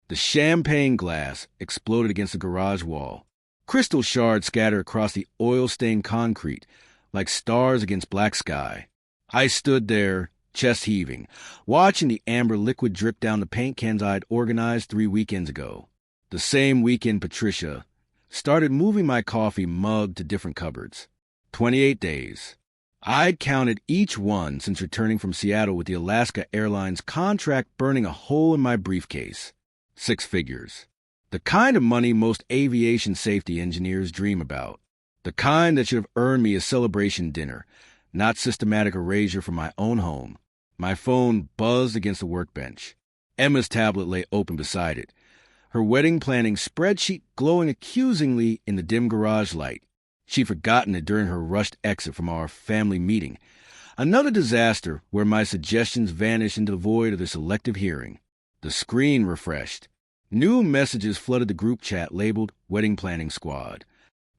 The champagne glass exploded against the garage wall. Crystal shards scattered across the oil-stained concrete like stars against black sky. I stood there, chest heaving, watching the amber liquid drip down the paint cans I'd organized 3 weekends ago. The same weekend Patricia started moving my coffee mug to different cupboards. 28 days. I'd counted each one since returning from Seattle with the Alaska Airlines contract burning a hole in my briefcase. 6 figures. The kind of money most aviation safety engineers dream about. The kind that should have earned me a celebration dinner, not systematic erasure from my own home. My phone buzzed against the workbench. Emma's tablet lay open beside it, her wedding planning spreadsheet glowing accusingly in the dim garage light. She'd forgotten it during her rushed exit from our family meeting. Another disaster where my suggestions vanished into the void of the selective hearing. The screen refreshed. New messages flooded the group chat labeled Wedding Planning Squad.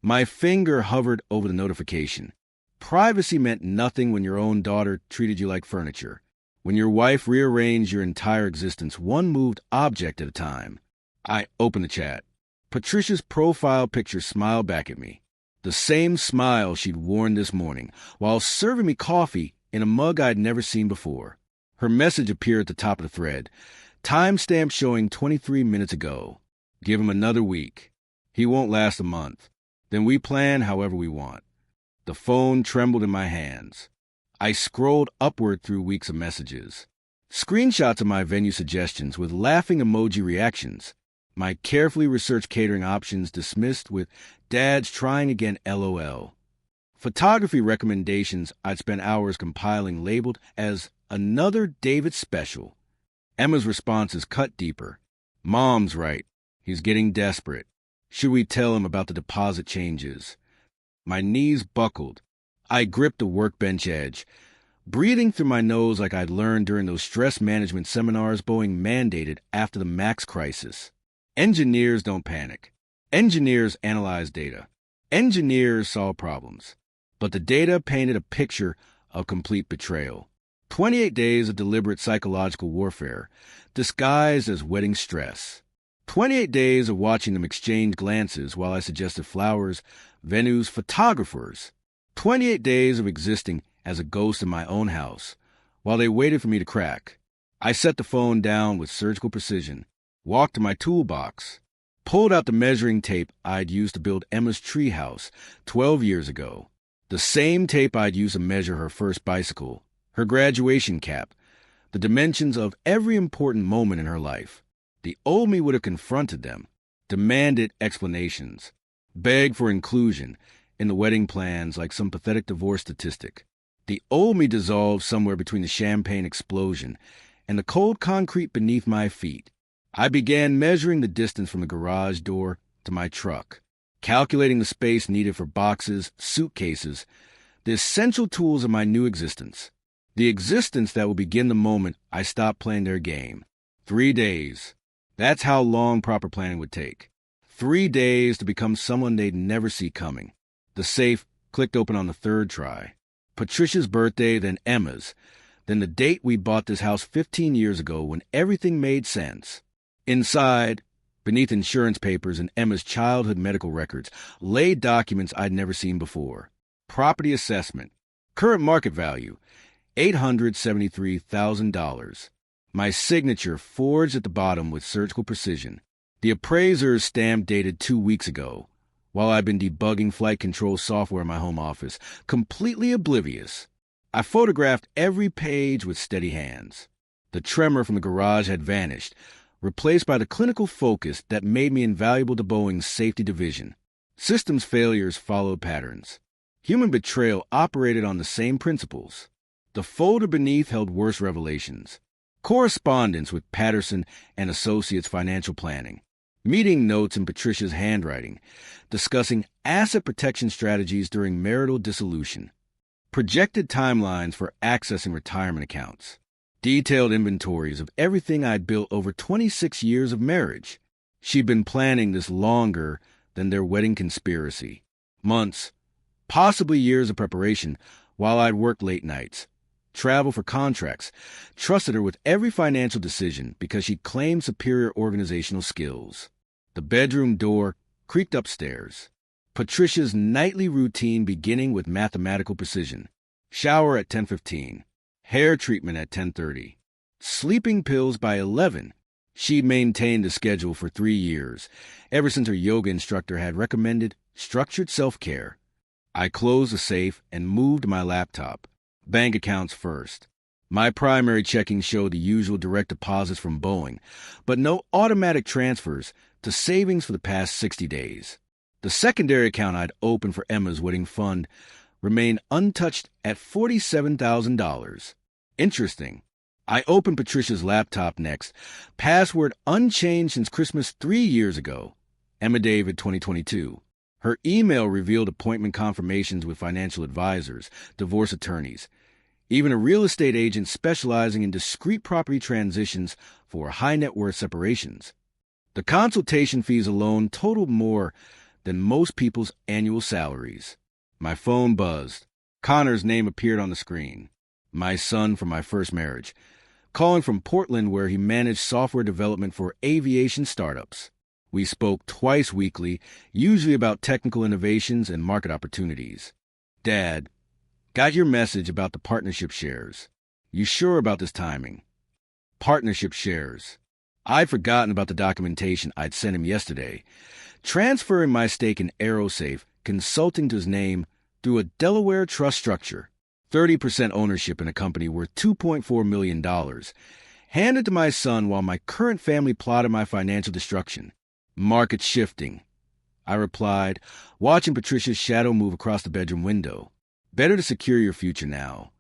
My finger hovered over the notification. Privacy meant nothing when your own daughter treated you like furniture. When your wife rearranged your entire existence one moved object at a time. I opened the chat. Patricia's profile picture smiled back at me. The same smile she'd worn this morning, while serving me coffee in a mug I'd never seen before. Her message appeared at the top of the thread. Timestamp showing 23 minutes ago. Give him another week. He won't last a month. Then we plan however we want. The phone trembled in my hands. I scrolled upward through weeks of messages. Screenshots of my venue suggestions with laughing emoji reactions. My carefully researched catering options dismissed with Dad's trying again LOL. Photography recommendations I'd spent hours compiling labeled as another David special. Emma's responses cut deeper. Mom's right. He's getting desperate. Should we tell him about the deposit changes? My knees buckled. I gripped the workbench edge, breathing through my nose like I'd learned during those stress management seminars Boeing mandated after the MAX crisis. Engineers don't panic. Engineers analyze data. Engineers solve problems. But the data painted a picture of complete betrayal. 28 days of deliberate psychological warfare, disguised as wedding stress. 28 days of watching them exchange glances while I suggested flowers, venues, photographers. 28 days of existing as a ghost in my own house, while they waited for me to crack. I set the phone down with surgical precision, walked to my toolbox, pulled out the measuring tape I'd used to build Emma's treehouse 12 years ago. The same tape I'd used to measure her first bicycle, her graduation cap, the dimensions of every important moment in her life. The old me would have confronted them, demanded explanations, begged for inclusion in the wedding plans like some pathetic divorce statistic. The old me dissolved somewhere between the champagne explosion and the cold concrete beneath my feet. I began measuring the distance from the garage door to my truck, calculating the space needed for boxes, suitcases, the essential tools of my new existence. The existence that will begin the moment I stop playing their game. 3 days. That's how long proper planning would take. 3 days to become someone they'd never see coming. The safe clicked open on the 3rd try. Patricia's birthday, then Emma's, then the date we bought this house 15 years ago when everything made sense. Inside, beneath insurance papers and Emma's childhood medical records, lay documents I'd never seen before. Property assessment. Current market value, $873,000. My signature forged at the bottom with surgical precision. The appraiser's stamp dated 2 weeks ago, while I'd been debugging flight control software in my home office, completely oblivious. I photographed every page with steady hands. The tremor from the garage had vanished, replaced by the clinical focus that made me invaluable to Boeing's safety division. Systems failures followed patterns. Human betrayal operated on the same principles. The folder beneath held worse revelations. Correspondence with Patterson and Associates Financial Planning. Meeting notes in Patricia's handwriting, discussing asset protection strategies during marital dissolution. Projected timelines for accessing retirement accounts. Detailed inventories of everything I'd built over 26 years of marriage. She'd been planning this longer than their wedding conspiracy. Months, possibly years of preparation, while I'd worked late nights. travel for contracts, trusted her with every financial decision because she claimed superior organizational skills. The bedroom door creaked upstairs. Patricia's nightly routine beginning with mathematical precision. Shower at 10:15. Hair treatment at 10:30. Sleeping pills by 11. She'd maintained the schedule for 3 years, ever since her yoga instructor had recommended structured self-care. I closed the safe and moved my laptop. Bank accounts first. My primary checking showed the usual direct deposits from Boeing, but no automatic transfers to savings for the past 60 days. The secondary account I'd opened for Emma's wedding fund remained untouched at $47,000. Interesting. I opened Patricia's laptop next. Password unchanged since Christmas 3 years ago. Emma David 2022. Her email revealed appointment confirmations with financial advisors, divorce attorneys, even a real estate agent specializing in discrete property transitions for high net worth separations. The consultation fees alone totaled more than most people's annual salaries. My phone buzzed. Connor's name appeared on the screen. My son from my first marriage, calling from Portland where he managed software development for aviation startups. We spoke twice weekly, usually about technical innovations and market opportunities. Dad, got your message about the partnership shares. You sure about this timing? Partnership shares. I'd forgotten about the documentation I'd sent him yesterday. Transferring my stake in AeroSafe Consulting to his name through a Delaware trust structure. 30% ownership in a company worth $2.4 million. Handed to my son while my current family plotted my financial destruction. Market shifting. I replied, watching Patricia's shadow move across the bedroom window. Better to secure your future now.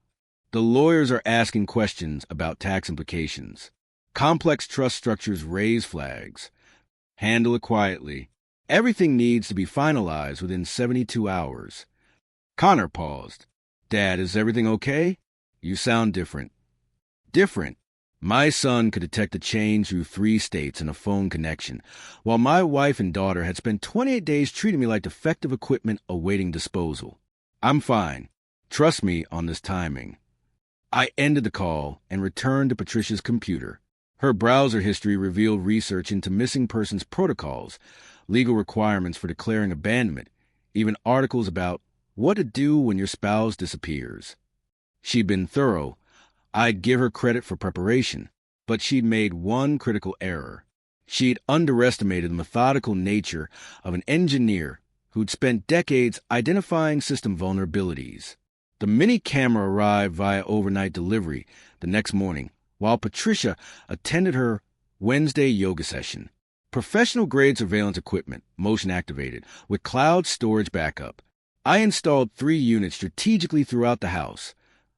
The lawyers are asking questions about tax implications. Complex trust structures raise flags. Handle it quietly. Everything needs to be finalized within 72 hours. Connor paused. Dad, is everything okay? You sound different. Different. My son could detect a change through 3 states and a phone connection, while my wife and daughter had spent 28 days treating me like defective equipment awaiting disposal. I'm fine. Trust me on this timing. I ended the call and returned to Patricia's computer. Her browser history revealed research into missing persons protocols, legal requirements for declaring abandonment, even articles about what to do when your spouse disappears. She'd been thorough. I'd give her credit for preparation, but she'd made one critical error. She'd underestimated the methodical nature of an engineer who'd spent decades identifying system vulnerabilities. The mini camera arrived via overnight delivery the next morning, while Patricia attended her Wednesday yoga session. Professional-grade surveillance equipment, motion-activated, with cloud storage backup. I installed 3 units strategically throughout the house: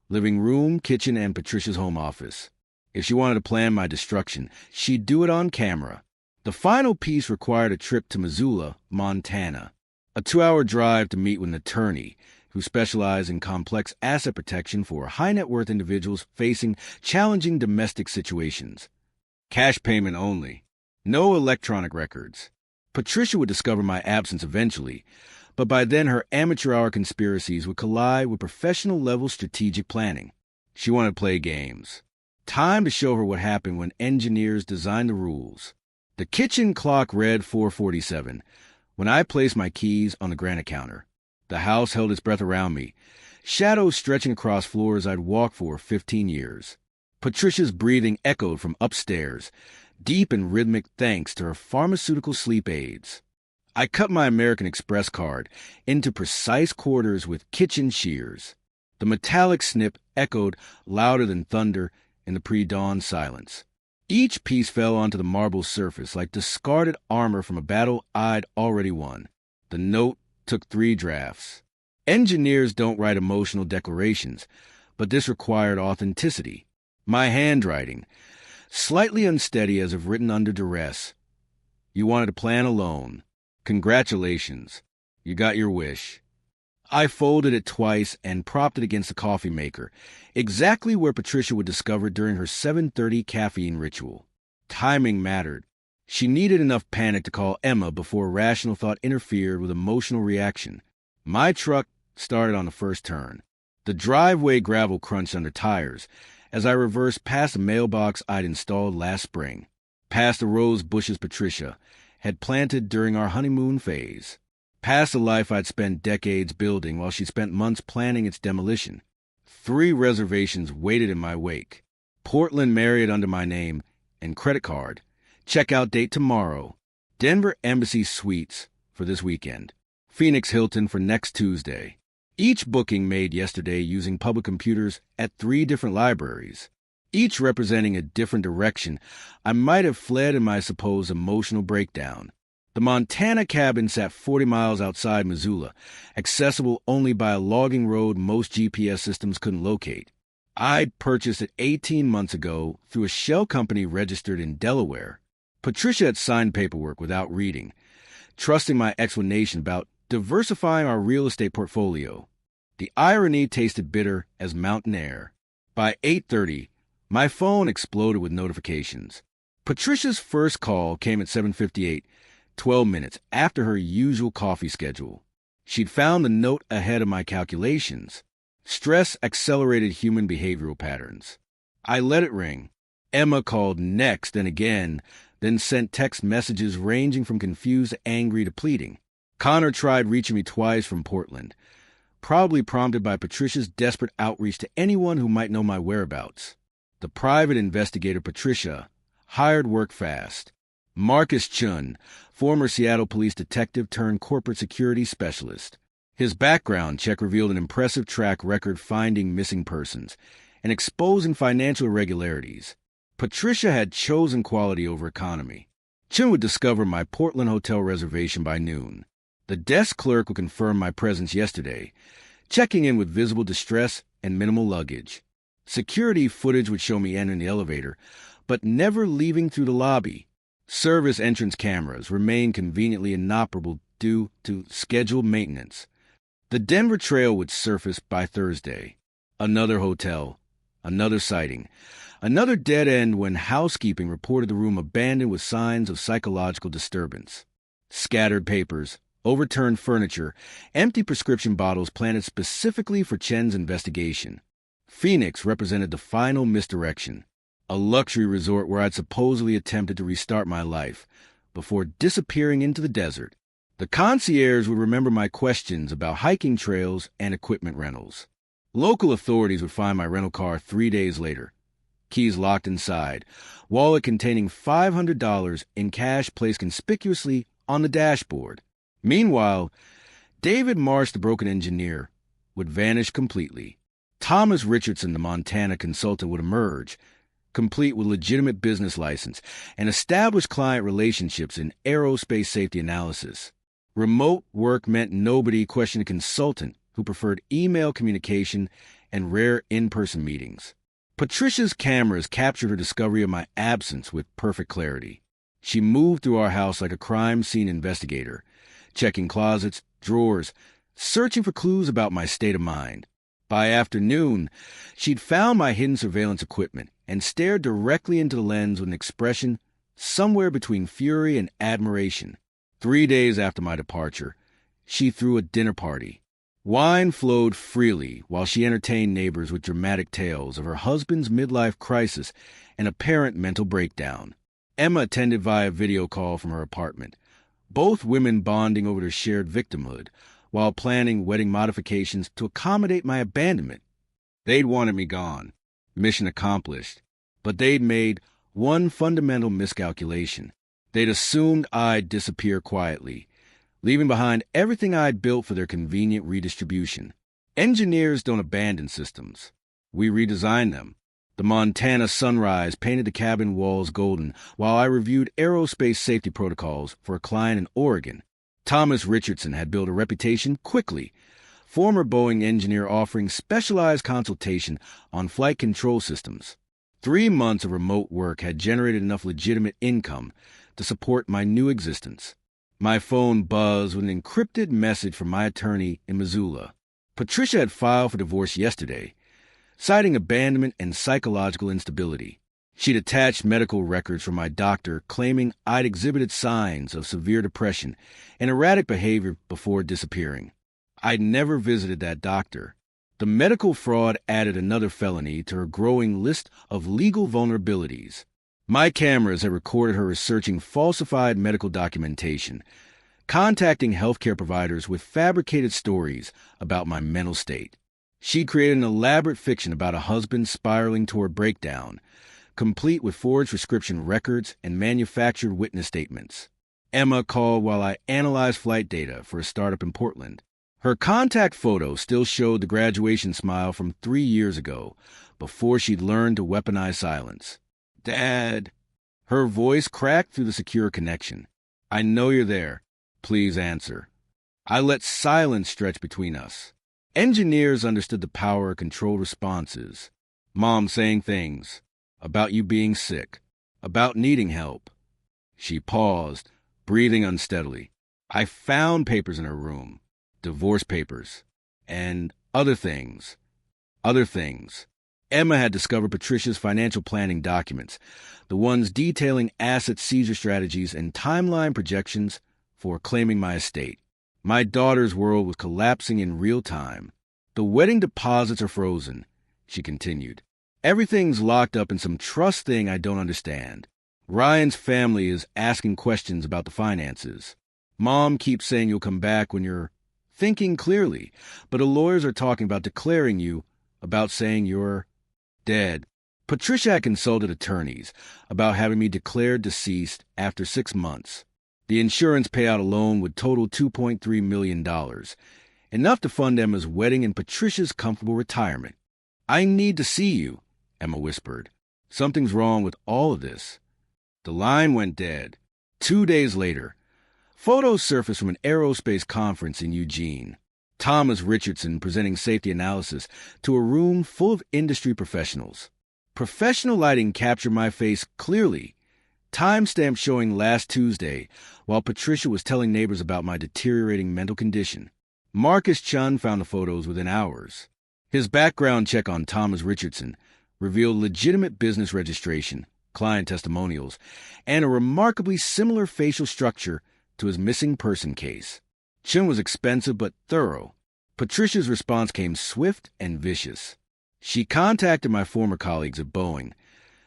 living room, kitchen, and Patricia's home office. If she wanted to plan my destruction, she'd do it on camera. The final piece required a trip to Missoula, Montana, a 2-hour drive to meet with an attorney who specialized in complex asset protection for high-net-worth individuals facing challenging domestic situations. Cash payment only. No electronic records. Patricia would discover my absence eventually, but by then her amateur-hour conspiracies would collide with professional-level strategic planning. She wanted to play games. Time to show her what happened when engineers designed the rules. The kitchen clock read 4:47 when I placed my keys on the granite counter. The house held its breath around me, shadows stretching across floors I'd walked for 15 years. Patricia's breathing echoed from upstairs, deep and rhythmic thanks to her pharmaceutical sleep aids. I cut my American Express card into precise quarters with kitchen shears. The metallic snip echoed louder than thunder in the pre-dawn silence. Each piece fell onto the marble surface like discarded armor from a battle I'd already won. The note took 3 drafts. Engineers don't write emotional declarations, but this required authenticity. My handwriting, slightly unsteady as if written under duress. You wanted to plan alone. Congratulations. You got your wish. I folded it twice and propped it against the coffee maker, exactly where Patricia would discover during her 7:30 caffeine ritual. Timing mattered. She needed enough panic to call Emma before rational thought interfered with emotional reaction. My truck started on the first turn. The driveway gravel crunched under tires as I reversed past a mailbox I'd installed last spring, past the rose bushes Patricia had planted during our honeymoon phase, past a life I'd spent decades building while she spent months planning its demolition. 3 reservations waited in my wake. Portland Marriott under my name and credit card. Checkout date tomorrow. Denver Embassy Suites for this weekend. Phoenix Hilton for next Tuesday. Each booking made yesterday using public computers at 3 different libraries, each representing a different direction I might have fled in my supposed emotional breakdown. The Montana cabin sat 40 miles outside Missoula, accessible only by a logging road most GPS systems couldn't locate. I'd purchased it 18 months ago through a shell company registered in Delaware. Patricia had signed paperwork without reading, trusting my explanation about diversifying our real estate portfolio. The irony tasted bitter as mountain air. By 8:30, my phone exploded with notifications. Patricia's first call came at 7:58, 12 minutes after her usual coffee schedule. She'd found the note ahead of my calculations. Stress accelerated human behavioral patterns. I let it ring. Emma called next and again, then sent text messages ranging from confused to angry to pleading. Connor tried reaching me twice from Portland, probably prompted by Patricia's desperate outreach to anyone who might know my whereabouts. The private investigator Patricia hired work fast. Marcus Chun, former Seattle police detective turned corporate security specialist. His background check revealed an impressive track record finding missing persons and exposing financial irregularities. Patricia had chosen quality over economy. Chun would discover my Portland hotel reservation by noon. The desk clerk would confirm my presence yesterday, checking in with visible distress and minimal luggage. Security footage would show me entering the elevator, but never leaving through the lobby. Service entrance cameras remained conveniently inoperable due to scheduled maintenance. The Denver Trail would surface by Thursday. Another hotel, another sighting, another dead end when housekeeping reported the room abandoned with signs of psychological disturbance. Scattered papers, overturned furniture, empty prescription bottles planted specifically for Chen's investigation. Phoenix represented the final misdirection, a luxury resort where I'd supposedly attempted to restart my life before disappearing into the desert. The concierge would remember my questions about hiking trails and equipment rentals. Local authorities would find my rental car 3 days later. Keys locked inside, wallet containing $500 in cash placed conspicuously on the dashboard. Meanwhile, David Marsh, the broken engineer, would vanish completely. Thomas Richardson, the Montana consultant, would emerge, complete with legitimate business license and established client relationships in aerospace safety analysis. Remote work meant nobody questioned a consultant who preferred email communication and rare in-person meetings. Patricia's cameras captured her discovery of my absence with perfect clarity. She moved through our house like a crime scene investigator, checking closets, drawers, searching for clues about my state of mind. By afternoon, she'd found my hidden surveillance equipment and stared directly into the lens with an expression somewhere between fury and admiration. 3 days after my departure, she threw a dinner party. Wine flowed freely while she entertained neighbors with dramatic tales of her husband's midlife crisis and apparent mental breakdown. Emma attended via video call from her apartment, both women bonding over their shared victimhood while planning wedding modifications to accommodate my abandonment. They'd wanted me gone, mission accomplished, but they'd made one fundamental miscalculation. They'd assumed I'd disappear quietly, leaving behind everything I'd built for their convenient redistribution. Engineers don't abandon systems. We redesign them. The Montana sunrise painted the cabin walls golden while I reviewed aerospace safety protocols for a client in Oregon. Thomas Richardson had built a reputation quickly, former Boeing engineer offering specialized consultation on flight control systems. 3 months of remote work had generated enough legitimate income to support my new existence. My phone buzzed with an encrypted message from my attorney in Missoula. Patricia had filed for divorce yesterday, citing abandonment and psychological instability. She'd attached medical records from my doctor claiming I'd exhibited signs of severe depression and erratic behavior before disappearing. I'd never visited that doctor. The medical fraud added another felony to her growing list of legal vulnerabilities. My cameras had recorded her researching falsified medical documentation, contacting healthcare providers with fabricated stories about my mental state. She created an elaborate fiction about a husband spiraling toward breakdown, complete with forged prescription records and manufactured witness statements. Emma called while I analyzed flight data for a startup in Portland. Her contact photo still showed the graduation smile from 3 years ago, before she'd learned to weaponize silence. "Dad." Her voice cracked through the secure connection. "I know you're there. Please answer." I let silence stretch between us. Engineers understood the power of controlled responses. Mom saying things about you being sick, about needing help. She paused, breathing unsteadily. I found papers in her room, divorce papers, and other things. Emma had discovered Patricia's financial planning documents, the ones detailing asset seizure strategies and timeline projections for claiming my estate. My daughter's world was collapsing in real time. "The wedding deposits are frozen," she continued. "Everything's locked up in some trust thing I don't understand. Ryan's family is asking questions about the finances. Mom keeps saying you'll come back when you're thinking clearly, but the lawyers are talking about declaring you, about saying you're dead." Patricia had consulted attorneys about having me declared deceased after 6 months. The insurance payout alone would total $2.3 million, enough to fund Emma's wedding and Patricia's comfortable retirement. "I need to see you," Emma whispered. "Something's wrong with all of this." The line went dead. 2 days later, photos surfaced from an aerospace conference in Eugene. Thomas Richardson presenting safety analysis to a room full of industry professionals. Professional lighting captured my face clearly, timestamp showing last Tuesday, while Patricia was telling neighbors about my deteriorating mental condition. Marcus Chun found the photos within hours. His background check on Thomas Richardson revealed legitimate business registration, client testimonials, and a remarkably similar facial structure to his missing person case. Chun was expensive but thorough. Patricia's response came swift and vicious. She contacted my former colleagues at Boeing,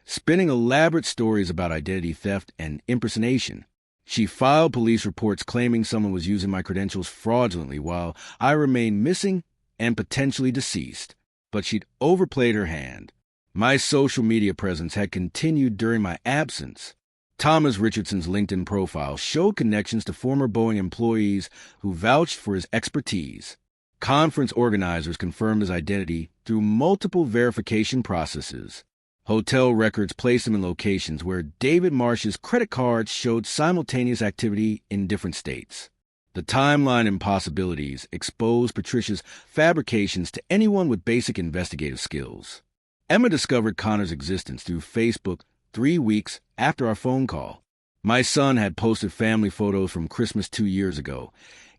spinning elaborate stories about identity theft and impersonation. She filed police reports claiming someone was using my credentials fraudulently while I remained missing and potentially deceased. But she'd overplayed her hand. My social media presence had continued during my absence. Thomas Richardson's LinkedIn profile showed connections to former Boeing employees who vouched for his expertise. Conference organizers confirmed his identity through multiple verification processes. Hotel records placed him in locations where David Marsh's credit cards showed simultaneous activity in different states. The timeline impossibilities exposed Patricia's fabrications to anyone with basic investigative skills. Emma discovered Connor's existence through Facebook 3 weeks after our phone call. My son had posted family photos from Christmas 2 years ago,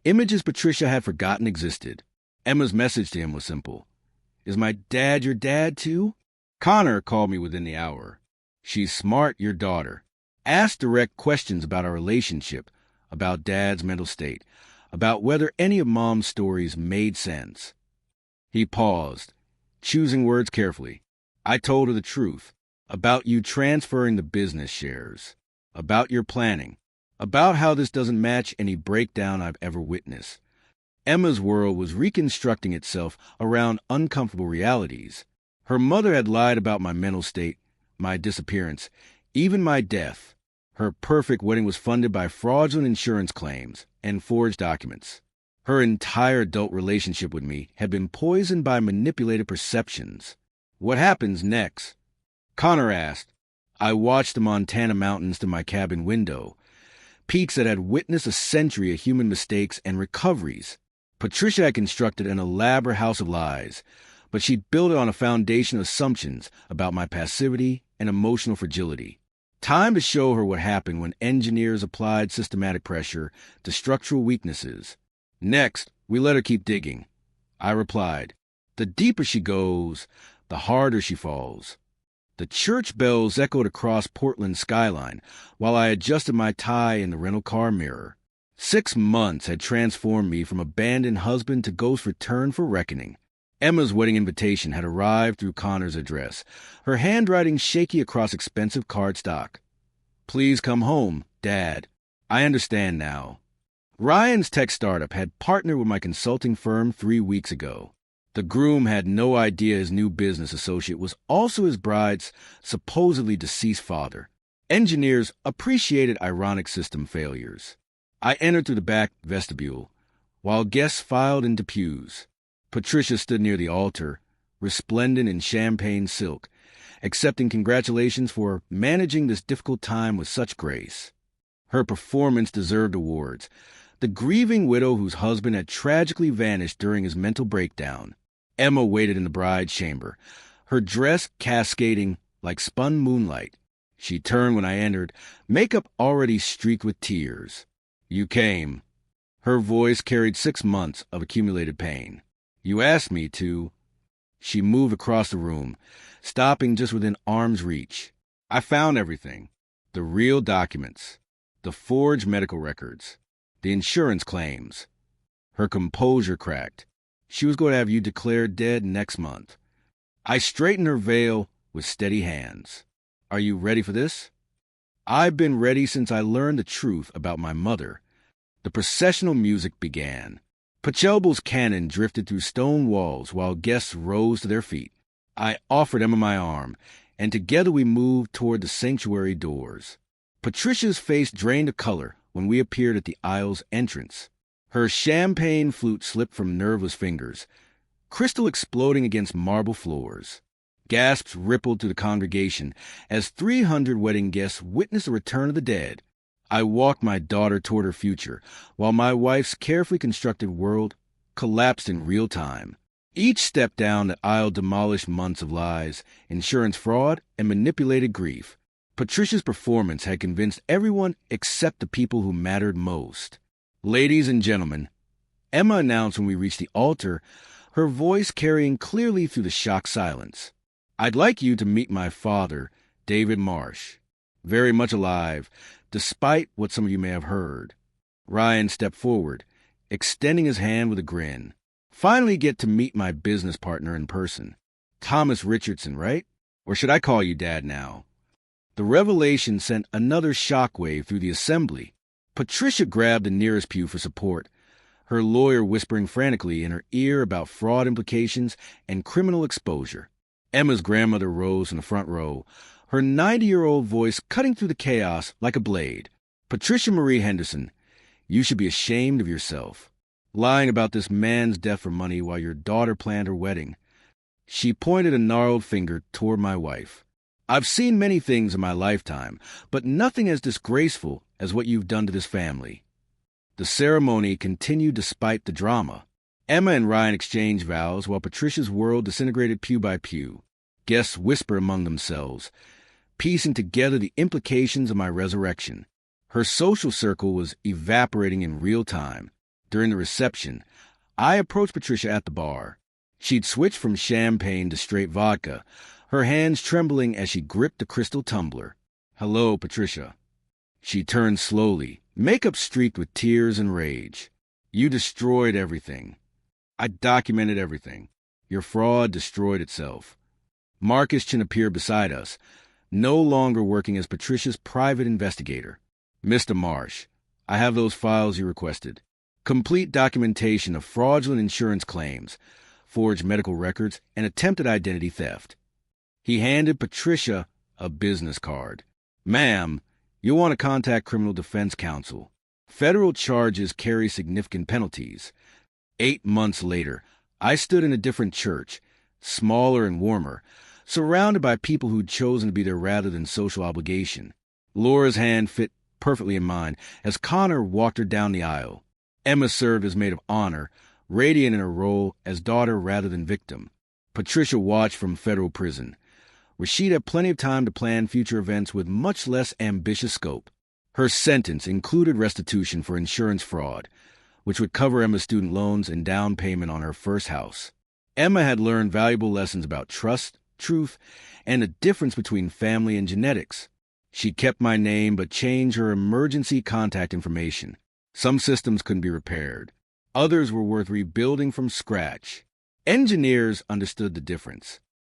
images Patricia had forgotten existed. Emma's message to him was simple. "Is my dad your dad too?" Connor called me within the hour. "She's smart, your daughter. Asked direct questions about our relationship, about Dad's mental state, about whether any of Mom's stories made sense." He paused, choosing words carefully. "I told her the truth, about you transferring the business shares, about your planning, about how this doesn't match any breakdown I've ever witnessed." Emma's world was reconstructing itself around uncomfortable realities. Her mother had lied about my mental state, my disappearance, even my death. Her perfect wedding was funded by fraudulent insurance claims and forged documents. Her entire adult relationship with me had been poisoned by manipulated perceptions. "What happens next?" Connor asked. I watched the Montana mountains through my cabin window, peaks that had witnessed a century of human mistakes and recoveries. Patricia had constructed an elaborate house of lies, but she built it on a foundation of assumptions about my passivity and emotional fragility. Time to show her what happened when engineers applied systematic pressure to structural weaknesses. Next, we let her keep digging. I replied, "The deeper she goes, the harder she falls." The church bells echoed across Portland's skyline while I adjusted my tie in the rental car mirror. 6 months had transformed me from abandoned husband to ghost returned for reckoning. Emma's wedding invitation had arrived through Connor's address, her handwriting shaky across expensive cardstock. "Please come home, Dad. I understand now." Ryan's tech startup had partnered with my consulting firm 3 weeks ago. The groom had no idea his new business associate was also his bride's supposedly deceased father. Engineers appreciated ironic system failures. I entered through the back vestibule, while guests filed into pews. Patricia stood near the altar, resplendent in champagne silk, accepting congratulations for managing this difficult time with such grace. Her performance deserved awards. The grieving widow whose husband had tragically vanished during his mental breakdown. Emma waited in the bride's chamber, her dress cascading like spun moonlight. She turned when I entered, makeup already streaked with tears. "You came." Her voice carried 6 months of accumulated pain. "You asked me to." She moved across the room, stopping just within arm's reach. "I found everything. The real documents, the forged medical records, the insurance claims." Her composure cracked. She was going to have you declared dead next month. I straightened her veil with steady hands. "Are you ready for this?" "I've been ready since I learned the truth about my mother." The processional music began. Pachelbel's cannon drifted through stone walls while guests rose to their feet. I offered Emma my arm, and together we moved toward the sanctuary doors. Patricia's face drained of color when we appeared at the aisle's entrance. Her champagne flute slipped from nerveless fingers, crystal exploding against marble floors. Gasps rippled through the congregation as 300 wedding guests witnessed the return of the dead. I walked my daughter toward her future, while my wife's carefully constructed world collapsed in real time. Each step down the aisle demolished months of lies, insurance fraud, and manipulated grief. Patricia's performance had convinced everyone except the people who mattered most. "Ladies and gentlemen," Emma announced when we reached the altar, her voice carrying clearly through the shocked silence. "I'd like you to meet my father, David Marsh. Very much alive, despite what some of you may have heard." Ryan stepped forward, extending his hand with a grin. "Finally get to meet my business partner in person. Thomas Richardson, right? Or should I call you Dad now?" The revelation sent another shockwave through the assembly. Patricia grabbed the nearest pew for support, her lawyer whispering frantically in her ear about fraud implications and criminal exposure. Emma's grandmother rose in the front row, her 90-year-old voice cutting through the chaos like a blade. "Patricia Marie Henderson, you should be ashamed of yourself. Lying about this man's death for money while your daughter planned her wedding." She pointed a gnarled finger toward my wife. "I've seen many things in my lifetime, but nothing as disgraceful as what you've done to this family." The ceremony continued despite the drama. Emma and Ryan exchanged vows while Patricia's world disintegrated pew by pew. Guests whispered among themselves, piecing together the implications of my resurrection. Her social circle was evaporating in real time. During the reception, I approached Patricia at the bar. She'd switched from champagne to straight vodka, her hands trembling as she gripped the crystal tumbler. "Hello, Patricia." She turned slowly, makeup streaked with tears and rage. "You destroyed everything. I documented everything. Your fraud destroyed itself." Marcus Chin appeared beside us, no longer working as Patricia's private investigator. "Mr. Marsh, I have those files you requested. Complete documentation of fraudulent insurance claims, forged medical records, and attempted identity theft." He handed Patricia a business card. "Ma'am, you'll want to contact Criminal Defense Counsel. Federal charges carry significant penalties." 8 months later, I stood in a different church, smaller and warmer, surrounded by people who'd chosen to be there rather than social obligation. Laura's hand fit perfectly in mine as Connor walked her down the aisle. Emma served as maid of honor, radiant in her role as daughter rather than victim. Patricia watched from federal prison. Rashid had plenty of time to plan future events with much less ambitious scope. Her sentence included restitution for insurance fraud, which would cover Emma's student loans and down payment on her first house. Emma had learned valuable lessons about trust, truth, and the difference between family and genetics. She kept my name but changed her emergency contact information. Some systems couldn't be repaired. Others were worth rebuilding from scratch. Engineers understood the difference.